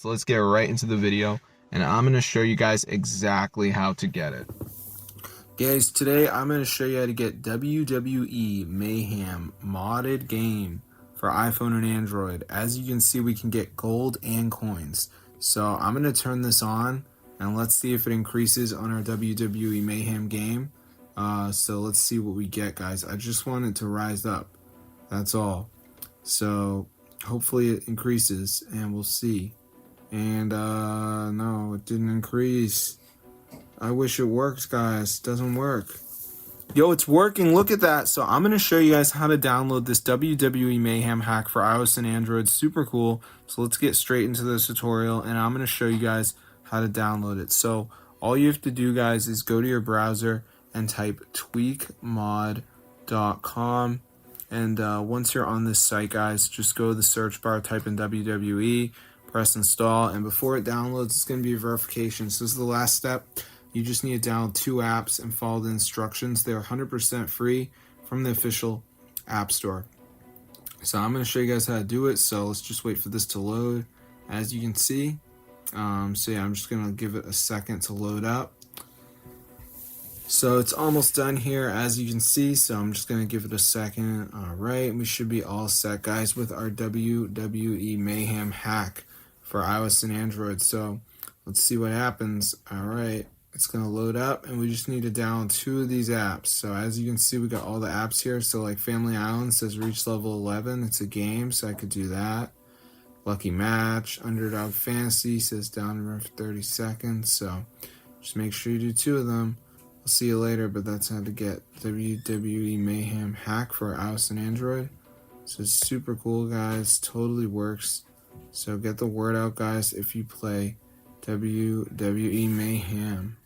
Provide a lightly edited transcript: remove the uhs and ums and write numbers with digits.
So let's get right into the video, and I'm going to show you guys exactly how to get it. Guys, today I'm going to show you how to get WWE Mayhem modded game for iPhone and Android. As you can see, we can get gold and coins. So I'm going to turn this on and let's see if it increases on our WWE Mayhem game. So let's see what we get, guys. I just want it to rise up. That's all. So hopefully it increases and we'll see. And no, it didn't increase. I wish it works, guys. It doesn't work. Yo, it's working. Look at that. So I'm going to show you guys how to download this WWE Mayhem hack for iOS and Android. Super cool. So let's get straight into this tutorial, and I'm going to show you guys how to download it. So all you have to do, guys, is go to your browser and type tweakmod.com. And once you're on this site, guys, just go to the search bar, type in WWE, press install, and before it downloads, it's going to be a verification. So this is the last step. You just need to download 2 apps and follow the instructions. They're 100% free from the official app store. So I'm going to show you guys how to do it. So let's just wait for this to load. As you can see, so yeah, I'm just going to give it a second to load up. So it's almost done here, as you can see. So I'm just going to give it a second. All right, we should be all set, guys, with our WWE Mayhem hack for iOS and Android. So let's see what happens. All right. It's going to load up, and we just need to download 2 of these apps. So as you can see, we got all the apps here. So like Family Island says reach level 11. It's a game, so I could do that. Lucky Match, Underdog Fantasy says down for 30 seconds. So just make sure you do 2 of them. I'll see you later, but that's how to get WWE Mayhem hack for iOS and Android. So it's super cool, guys. Totally works. So get the word out, guys, if you play WWE Mayhem.